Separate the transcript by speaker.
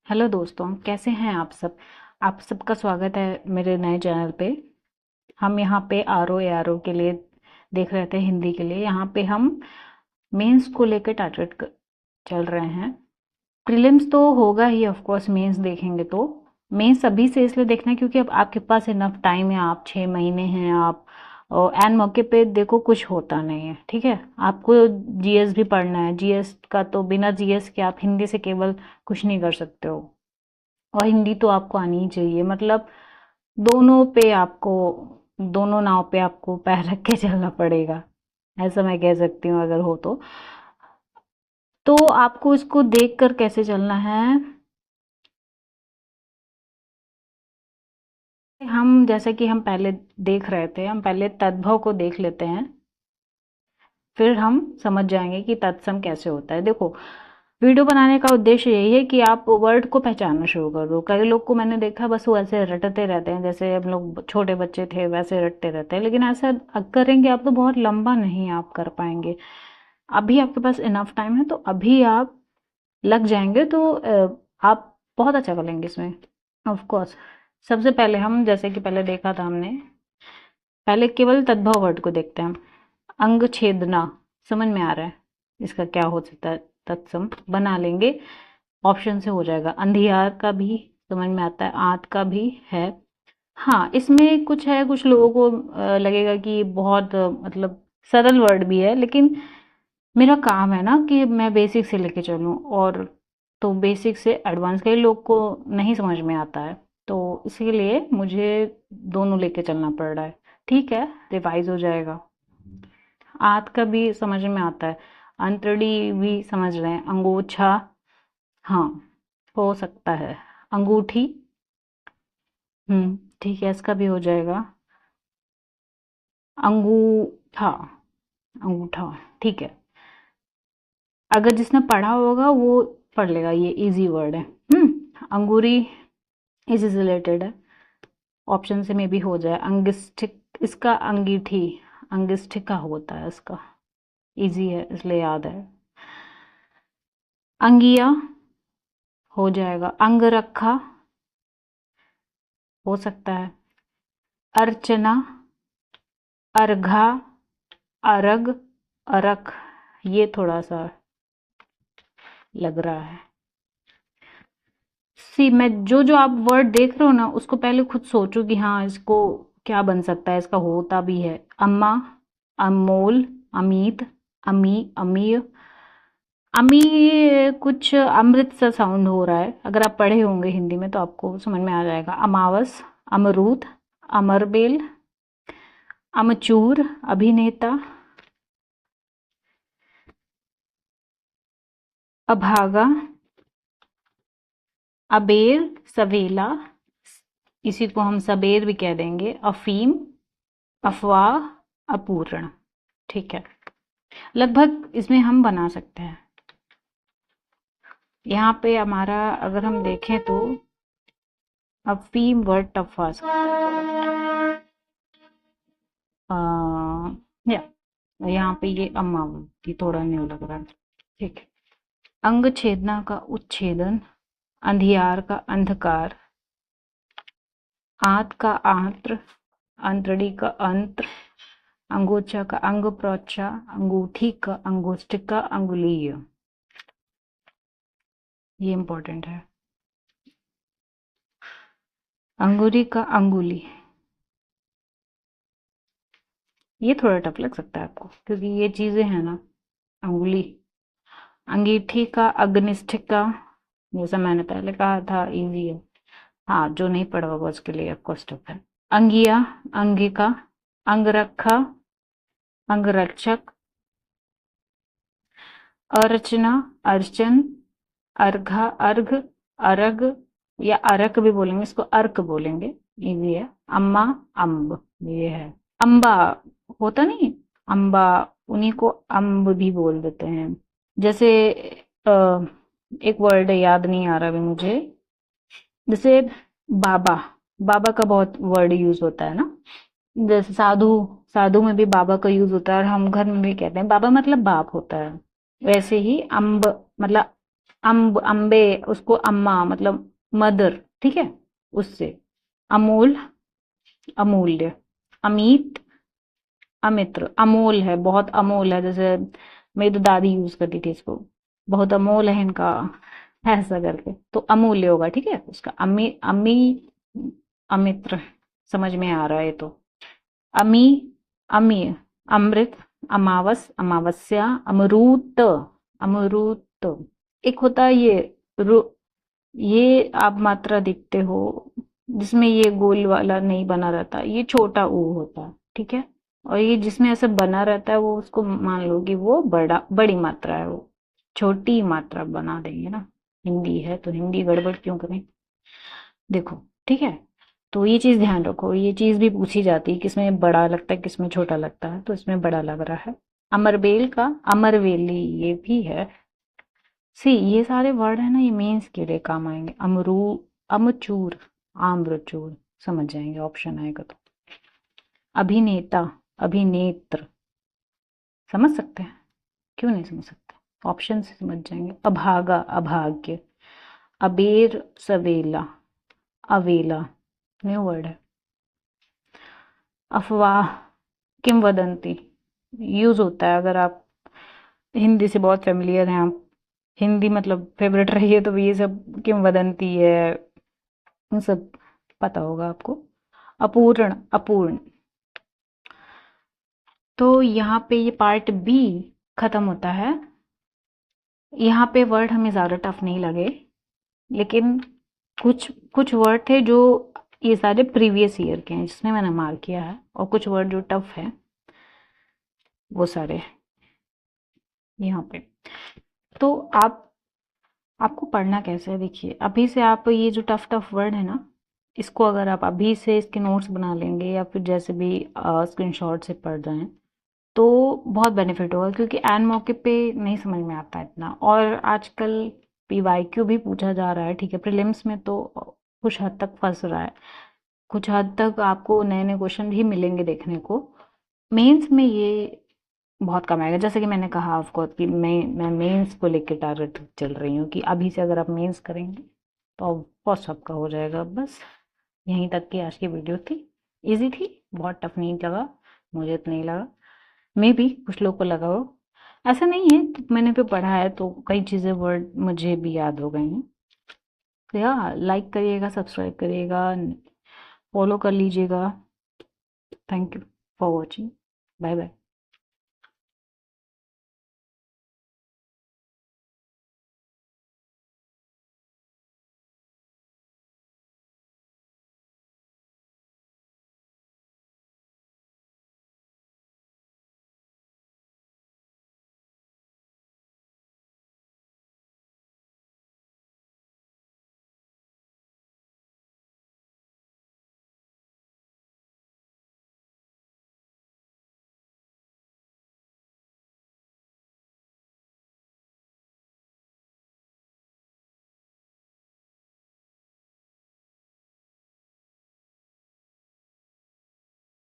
Speaker 1: Hello दोस्तों, कैसे हैं आप सब। आप सबका स्वागत है मेरे नए चैनल पे। हम यहाँ पे R O A R O के लिए देख रहे थे, हिंदी के लिए। यहाँ पे हम मेंस को लेकर टारगेट चल रहे हैं। प्रीलिम्स तो होगा ही, ऑफ कोर्स मेंस देखेंगे तो मेंस अभी से इसलिए देखना है क्योंकि अब आपके पास इनफ टाइम है। आप 6 महीने हैं आप, और एन मौके पे देखो कुछ होता नहीं है। ठीक है, आपको जीएस भी पढ़ना है। जीएस का तो बिना जीएस के आप हिंदी से केवल कुछ नहीं कर सकते हो, और हिंदी तो आपको आनी ही चाहिए। मतलब दोनों पे आपको, दोनों नाव पे आपको पैर रख के चलना पड़ेगा, ऐसा मैं कह सकती हूँ अगर हो तो आपको इसको देख कर कैसे चलना है। हम जैसे कि हम पहले देख रहे थे, हम पहले तद्भव को देख लेते हैं, फिर हम समझ जाएंगे कि तत्सम कैसे होता है। देखो, वीडियो बनाने का उद्देश्य यही है कि आप वर्ड को पहचानना शुरू कर दो। कई लोग को मैंने देखा बस वो ऐसे रटते रहते हैं, जैसे हम लोग छोटे बच्चे थे वैसे रटते रहते हैं, लेकिन ऐसा करेंगे आप तो बहुत लंबा नहीं आप कर पाएंगे। अभी आपके पास इनफ टाइम है तो अभी आप लग जाएंगे तो आप बहुत अच्छा कर लेंगे इसमें। ऑफ कोर्स सबसे पहले हम, जैसे कि पहले देखा था हमने, पहले केवल तद्भव वर्ड को देखते हैं हम। अंग छेदना समझ में आ रहा है, इसका क्या हो सकता है, तत्सम बना लेंगे, ऑप्शन से हो जाएगा। अंधियार का भी समझ में आता है, आंत का भी है। हाँ, इसमें कुछ है, कुछ लोगों को लगेगा कि बहुत मतलब सरल वर्ड भी है, लेकिन मेरा काम है ना कि मैं बेसिक से लेके चलूँ, और तो बेसिक से एडवांस कई लोग को नहीं समझ में आता है, तो इसीलिए मुझे दोनों लेके चलना पड़ रहा है। ठीक है, रिवाइज हो जाएगा। आंत का भी समझ में आता है, अंतड़ी भी समझ रहे हैं, अंगोछा, हाँ हो सकता है, अंगूठी, ठीक है, इसका भी हो जाएगा। अंगूठा, अंगूठा, ठीक है। अगर जिसने पढ़ा होगा वो पढ़ लेगा, ये इजी वर्ड है। अंगूरी इसी से रिलेटेड है, ऑप्शन से में भी हो जाए। अंगिष्ठिक, इसका अंगीठी, अंगिष्ठिका होता है इसका, इजी है इसलिए याद है। अंगिया हो जाएगा, अंगरखा हो सकता है, अर्चना, अर्घा, अरग, अरख, ये थोड़ा सा लग रहा है। सी, मैं जो जो आप वर्ड देख रहे हो ना उसको पहले खुद सोचो कि हाँ इसको क्या बन सकता है, इसका होता भी है। अम्मा, अमोल, अमित, अमी, अमीय, अमी, कुछ अमृत सा साउंड हो रहा है। अगर आप पढ़े होंगे हिंदी में तो आपको समझ में आ जाएगा। अमावस, अमरूद, अमरबेल, अमचूर, अभिनेता, अभागा, अबेर, सवेला, इसी को हम सबेर भी कह देंगे, अफीम, अफवाह, अपूर्ण। ठीक है, लगभग इसमें हम बना सकते हैं। यहाँ पे हमारा अगर हम देखें तो अफीम वर्ड टफ आ सकता है थोड़ा। या यहाँ पे ये अम्मा की थोड़ा न्यू लग रहा है। ठीक है, अंग छेदना का उच्छेदन, अंधियार का अंधकार, आंत का आंत्र, अंतड़ी का अंत्र, अंगोछा का अंग प्रोच्छा, अंगूठी का अंगुष्ठिका, अंगुलीय, ये इंपॉर्टेंट है। अंगूरी का अंगुली, ये थोड़ा टफ लग सकता है आपको क्योंकि ये चीजें हैं ना, अंगुली। अंगीठी का अग्निष्ठिका, जैसा मैंने पहले कहा था इजी है। हाँ, जो नहीं पढ़ा होगा उसके लिए ऑफकोर्स टफ है। अंगिया, अंगिका, अंगरखा, अंगरक्षक, अर्चना, अर्चन, अर्घा, अर्घ, अर्घ, या अर्क भी बोलेंगे, इसको अर्क बोलेंगे, इजी है। अम्मा, अम्ब, ये है। अम्बा होता नहीं, अम्बा, उन्हीं को अम्ब भी बोल देते हैं। जैसे अ, एक वर्ड याद नहीं आ रहा अभी मुझे, जैसे बाबा, बाबा का बहुत वर्ड यूज होता है ना। जैसे साधु, साधु में भी बाबा का यूज होता है, और हम घर में भी कहते हैं बाबा, मतलब बाप होता है। वैसे ही अम्ब मतलब अम्बे, उसको अम्मा मतलब मदर, ठीक है, उससे। अमूल, अमूल्य। अमित, अमित्र। अमोल है, बहुत अमोल है, जैसे मेरी तो दादी यूज करती थी इसको, बहुत अमोल है इनका, ऐसा करके, तो अमूल्य होगा, ठीक है उसका। अमी, अमी, अमित्र, समझ में आ रहा है तो। अमी, अमी, अमृत, अमावस, अमावस्या, अमरूत, अमरूत। एक होता है ये रु, ये आप मात्रा देखते हो जिसमें ये गोल वाला नहीं बना रहता, ये छोटा ऊ होता है, ठीक है। और ये जिसमें ऐसे बना रहता है वो, उसको मान लो कि वो बड़ी मात्रा है, वो छोटी मात्रा बना देंगे ना। हिंदी है तो हिंदी गड़बड़ क्यों करें। देखो, ठीक है, तो ये चीज ध्यान रखो, ये चीज भी पूछी जाती है किसमें बड़ा लगता है किसमें छोटा लगता है, तो इसमें बड़ा लग रहा है। अमरबेल का अमरवेली, ये भी है। सी, ये सारे वर्ड है ना, ये मेंस के लिए काम आएंगे। अमचूर, आम्रचूर, समझ जाएंगे ऑप्शन आएगा तो। अभिनेता, अभिनेत्र, समझ सकते हैं, क्यों नहीं समझ सकते, ऑप्शन से समझ जाएंगे। अभागा, अभाग्य। अबेर, सवेला, अवेला, न्यू वर्ड है। अफवाह, किंवदंती, यूज होता है अगर आप हिंदी से बहुत फेमिलियर हैं, आप हिंदी मतलब फेवरेट रही है तो ये सब किंवदंती है, ये सब पता होगा आपको। अपूर्ण, अपूर्ण। तो यहाँ पे ये पार्ट बी खत्म होता है। यहाँ पे वर्ड हमें ज़्यादा टफ नहीं लगे, लेकिन कुछ कुछ वर्ड थे जो ये सारे प्रीवियस ईयर के हैं जिसमें मैंने मार्क किया है, और कुछ वर्ड जो टफ है वो सारे यहाँ पे। तो आपको पढ़ना कैसे है, देखिए अभी से आप ये जो टफ टफ वर्ड है ना, इसको अगर आप अभी से इसके नोट्स बना लेंगे या फिर जैसे भी स्क्रीनशॉट से पढ़ जाएं तो बहुत बेनिफिट होगा, क्योंकि एन मौके पे नहीं समझ में आता इतना। और आजकल पीवाईक्यू भी पूछा जा रहा है, ठीक है, प्रीलिम्स में तो कुछ हद तक फंस रहा है, कुछ हद तक आपको नए नए क्वेश्चन भी मिलेंगे देखने को। मेंस में ये बहुत कम आएगा, जैसे कि मैंने कहा आपको कि मैं मेंस को लेकर टारगेट चल रही हूँ कि अभी से अगर आप मेंस करेंगे तो ऑफकोर्स सबका हो जाएगा। बस यहीं तक की आज की वीडियो थी, इजी थी, बहुत टफ नहीं लगा, मुझे तो नहीं लगा, मे बी कुछ लोग को लगा हो, ऐसा नहीं है, तो मैंने भी पढ़ा है तो कई चीज़ें वर्ड मुझे भी याद हो गई हैं। तो यार लाइक करिएगा, सब्सक्राइब करिएगा, फॉलो कर लीजिएगा। Thank you for watching, bye bye.